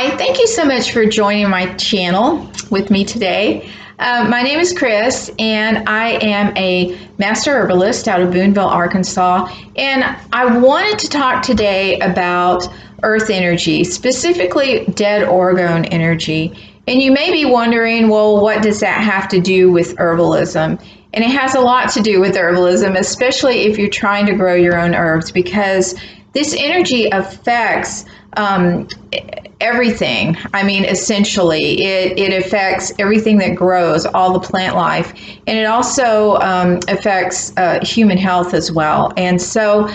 Hi, thank you so much for joining my channel with me today. My name is Chris, and I am a master herbalist out of Boonville, Arkansas, and I wanted to talk today about earth energy, specifically dead orgone energy. And you may be wondering, well, what does that have to do with herbalism? And it has a lot to do with herbalism, especially if you're trying to grow your own herbs, because this energy affects everything. I mean, essentially, it affects everything that grows, all the plant life, and it also affects human health as well. And so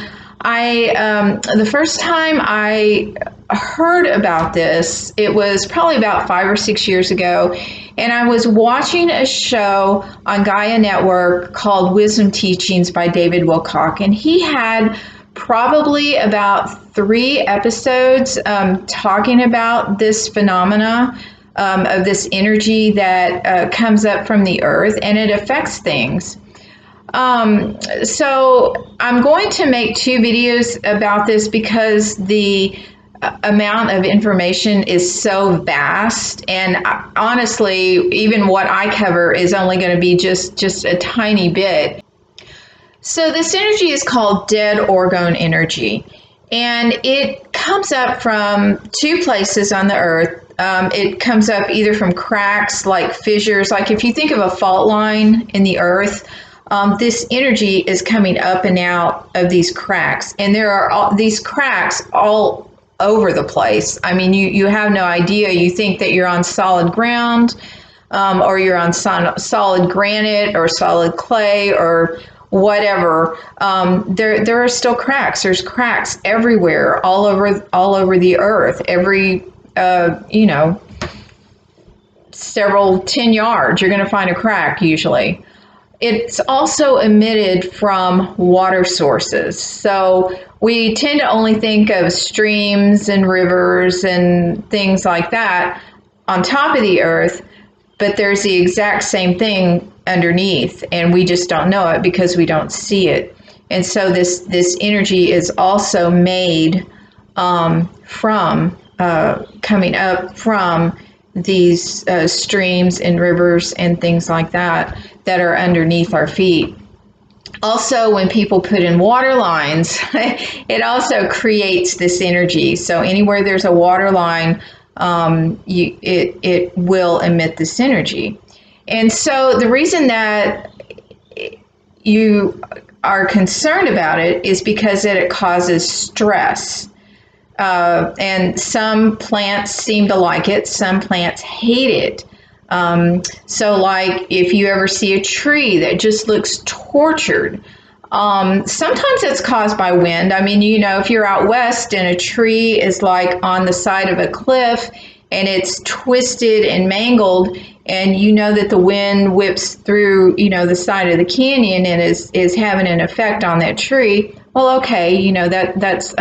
the first time I heard about this, it was probably about 5 or 6 years ago, and I was watching a show on Gaia Network called Wisdom Teachings by David Wilcock, and he had probably about 3 episodes talking about this phenomena of this energy that comes up from the earth, and it affects things. So I'm going to make 2 videos about this because the amount of information is so vast, and honestly, even what I cover is only going to be just a tiny bit. So this energy is called dead orgone energy, and it comes up from 2 places on the earth. It comes up either from cracks, like fissures, like if you think of a fault line in the earth, this energy is coming up and out of these cracks, and there are these cracks all over the place. I mean, you have no idea. You think that you're on solid ground, or you're on solid granite or solid clay or whatever. There are still cracks. There's cracks everywhere, all over the earth. Every several 10 yards, you're going to find a crack usually. It's also emitted from water sources. So we tend to only think of streams and rivers and things like that on top of the earth, but there's the exact same thing underneath, and we just don't know it because we don't see it. And so this energy is also made from coming up from these streams and rivers and things like that are underneath our feet. Also, when people put in water lines, it also creates this energy. So anywhere there's a water line, it will emit this energy. And so the reason that you are concerned about it is because it causes stress. And some plants seem to like it, some plants hate it. So like if you ever see a tree that just looks tortured, sometimes it's caused by wind. I mean, if you're out west and a tree is like on the side of a cliff and it's twisted and mangled, and that the wind whips through, the side of the canyon and is having an effect on that tree, well, okay, that's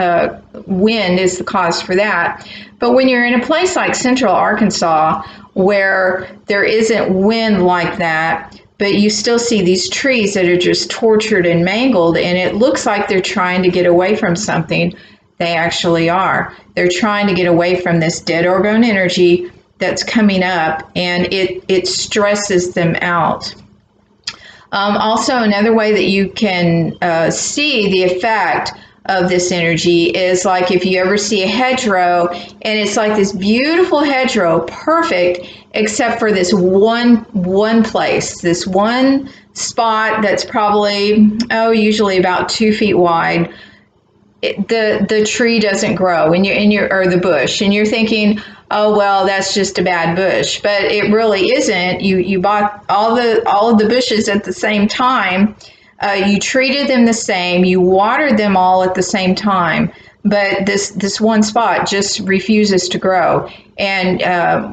wind is the cause for that. But when you're in a place like central Arkansas where there isn't wind like that, but you still see these trees that are just tortured and mangled, and it looks like they're trying to get away from something, they actually are. They're trying to get away from this dead orgone energy that's coming up, and it stresses them out. Also, another way that you can see the effect of this energy is like if you ever see a hedgerow, and it's like this beautiful hedgerow, perfect, except for this one place, this one spot that's probably, usually about 2 feet wide. The tree doesn't grow, or the bush, and you're thinking, oh well, that's just a bad bush, but it really isn't. You bought all of the bushes at the same time. You treated them the same. You watered them all at the same time, but this one spot just refuses to grow. And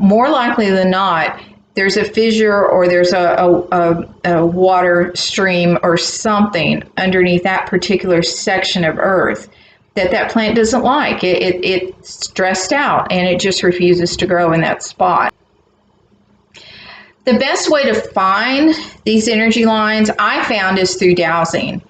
more likely than not, there's a fissure or there's a water stream or something underneath that particular section of earth that plant doesn't like. It's stressed out and it just refuses to grow in that spot. The best way to find these energy lines I found is through dowsing.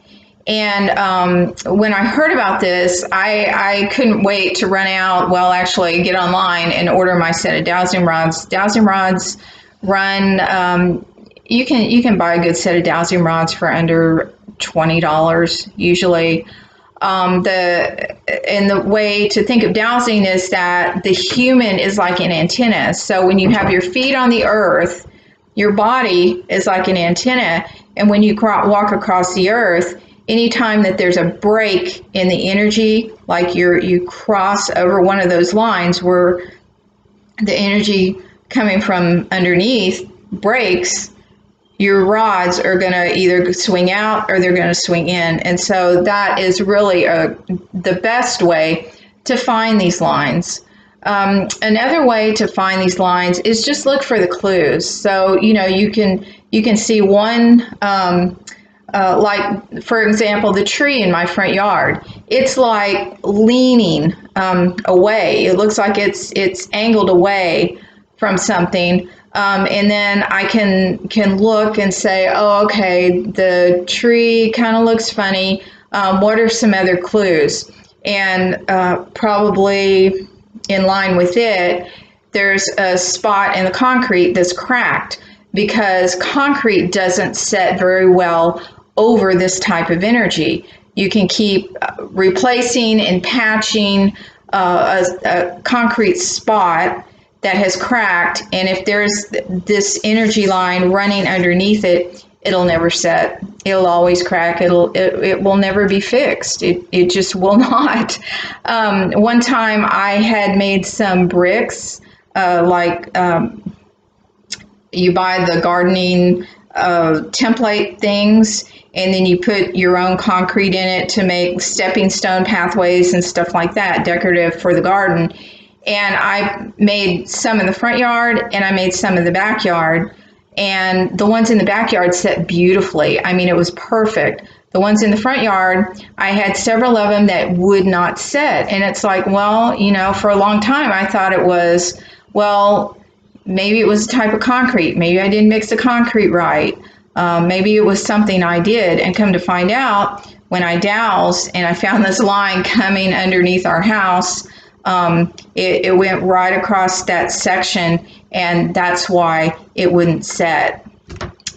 And when I heard about this, I couldn't wait to run out, well, actually get online and order my set of dowsing rods. Dowsing rods run, you can buy a good set of dowsing rods for under $20 usually. The way to think of dowsing is that the human is like an antenna. So when you have your feet on the earth, your body is like an antenna, and when you walk across the earth, anytime that there's a break in the energy, like you cross over one of those lines where the energy coming from underneath breaks, your rods are going to either swing out or they're going to swing in. And so that is really the best way to find these lines. Another way to find these lines is just look for the clues. So, you can see one, like, for example, the tree in my front yard. It's like leaning away. It looks like it's angled away from something. And then I can look and say, oh, okay, the tree kind of looks funny. What are some other clues? And probably in line with it, there's a spot in the concrete that's cracked because concrete doesn't set very well over this type of energy. You can keep replacing and patching a concrete spot that has cracked, and if there's this energy line running underneath it, it'll never set. It'll always crack. It will never be fixed. It just will not. One time I had made some bricks, you buy the gardening template things, and then you put your own concrete in it to make stepping stone pathways and stuff like that, decorative for the garden. And I made some in the front yard and I made some in the backyard. And the ones in the backyard set beautifully. I mean, it was perfect. The ones in the front yard, I had several of them that would not set. And it's like, well, for a long time I thought it was, well, maybe it was a type of concrete. Maybe I didn't mix the concrete right. Maybe it was something I did. And come to find out, when I dowsed and I found this line coming underneath our house, it went right across that section, and that's why it wouldn't set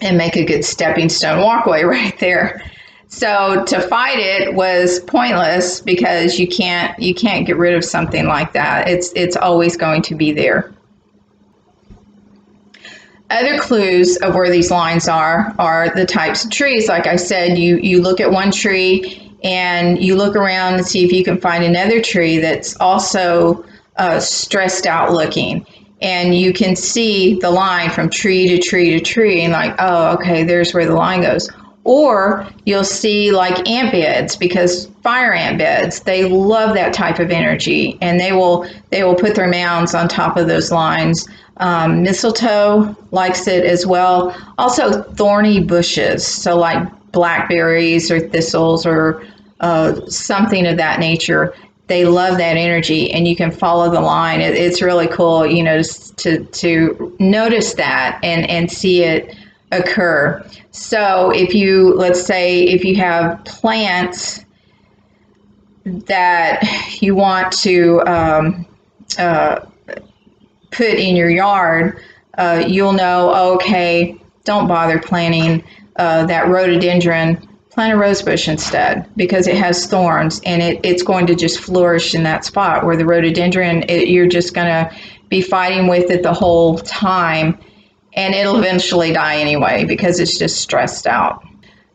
and make a good stepping stone walkway right there. So to fight it was pointless because you can't get rid of something like that. It's always going to be there. Other clues of where these lines are the types of trees. Like I said, you look at one tree and you look around and see if you can find another tree that's also stressed out looking. And you can see the line from tree to tree to tree and like, oh, okay, there's where the line goes. Or you'll see like ant beds, because fire ant beds, they love that type of energy, and they will put their mounds on top of those lines. Mistletoe likes it as well. Also thorny bushes, so like blackberries or thistles or something of that nature. They love that energy, and you can follow the line. It's really cool, to notice that and see it occur. So let's say if you have plants that you want to put in your yard, you'll know, okay, don't bother planting that rhododendron. Plant a rosebush instead, because it has thorns, and it's going to just flourish in that spot, where the rhododendron, you're just going to be fighting with it the whole time, and it'll eventually die anyway because it's just stressed out.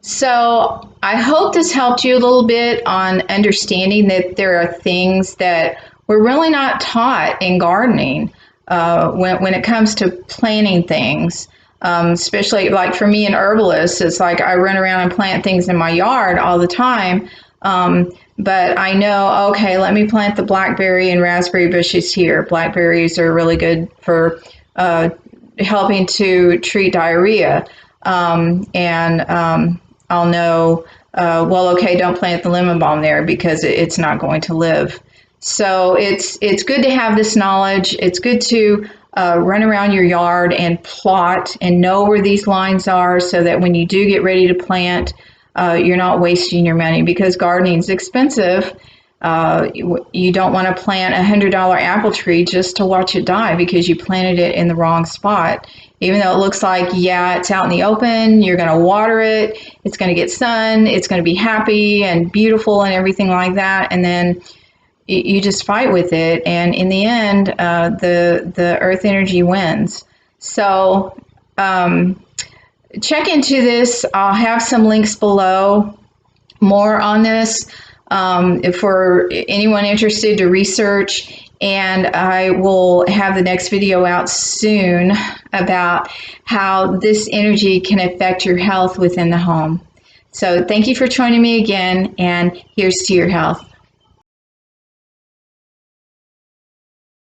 So I hope this helped you a little bit on understanding that there are things that we're really not taught in gardening when it comes to planting things. Especially like for me, an herbalist, it's like I run around and plant things in my yard all the time. But I know, okay, let me plant the blackberry and raspberry bushes here. Blackberries are really good for helping to treat diarrhea. I'll know, well, okay, don't plant the lemon balm there because it's not going to live. So it's good to have this knowledge. It's good to run around your yard and plot and know where these lines are, so that when you do get ready to plant, you're not wasting your money, because gardening is expensive. You don't want to plant $100 apple tree just to watch it die because you planted it in the wrong spot. Even though it looks like, yeah, it's out in the open, you're going to water it, it's going to get sun, it's going to be happy and beautiful and everything like that, and then you just fight with it, and in the end, the earth energy wins. So check into this. I'll have some links below, more on this, for anyone interested to research. And I will have the next video out soon about how this energy can affect your health within the home. So thank you for joining me again, and here's to your health.